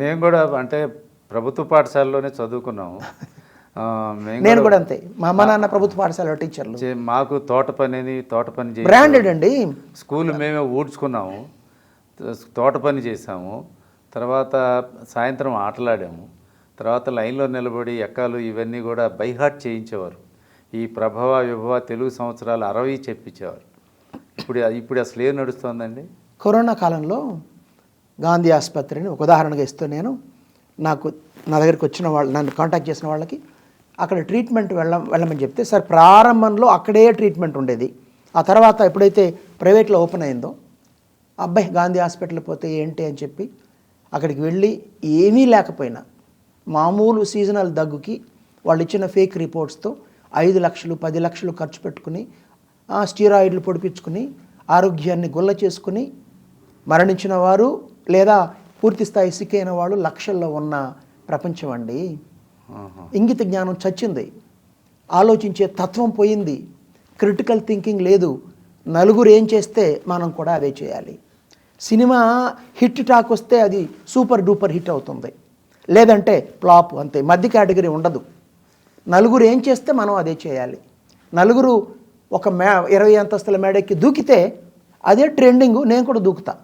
మేము కూడా అంటే ప్రభుత్వ పాఠశాలలోనే చదువుకున్నాము. నేను కూడా అంతే. మా అమ్మ నాన్న ప్రభుత్వ పాఠశాల టీచర్లు. మాకు తోట పని బ్రాండెడ్ అండి. స్కూల్ మేమే ఊడ్చుకున్నాము, తోట పని చేసాము, తర్వాత సాయంత్రం ఆటలాడాము, తర్వాత లైన్లో నిలబడి ఎక్కాలు ఇవన్నీ కూడా బైహార్ట్ చేయించేవారు. ఈ ప్రభవ విభవ తెలుగు సంవత్సరాలు 60 చెప్పించేవారు. ఇప్పుడు అసలు ఏం నడుస్తుందండి? కరోనా కాలంలో గాంధీ ఆసుపత్రిని ఒక ఉదాహరణగా ఇస్తూ నా దగ్గరికి వచ్చిన వాళ్ళు, నన్ను కాంటాక్ట్ చేసిన వాళ్ళకి అక్కడ ట్రీట్మెంట్ వెళ్ళమని చెప్తే, సార్ ప్రారంభంలో అక్కడే ట్రీట్మెంట్ ఉండేది. ఆ తర్వాత ఎప్పుడైతే ప్రైవేట్లో ఓపెన్ అయిందో, అబ్బాయి గాంధీ హాస్పిటల్ పోతే ఏంటి అని చెప్పి అక్కడికి వెళ్ళి ఏమీ లేకపోయినా మామూలు సీజనల్ దగ్గుకి వాళ్ళు ఇచ్చిన ఫేక్ రిపోర్ట్స్తో 5 లక్షలు 10 లక్షలు ఖర్చు పెట్టుకుని స్టీరాయిడ్లు పొడిపించుకుని ఆరోగ్యాన్ని గుల్ల చేసుకుని మరణించిన వారు లేదా పూర్తి స్థాయి సిక్కైన వాళ్ళు లక్షల్లో ఉన్న ప్రపంచం అండి. ఇంగిత జ్ఞానం చచ్చింది, ఆలోచించే తత్వం పోయింది, క్రిటికల్ థింకింగ్ లేదు. నలుగురు ఏం చేస్తే మనం కూడా అదే చేయాలి. సినిమా హిట్ టాక్ వస్తే అది సూపర్ డూపర్ హిట్ అవుతుంది, లేదంటే ఫ్లాప్, అంతే. మధ్య కేటగిరీ ఉండదు. నలుగురు ఏం చేస్తే మనం అదే చేయాలి. నలుగురు ఒక 20 అంతస్తుల మేడకి దూకితే అదే ట్రెండింగు, నేను కూడా దూకుతా.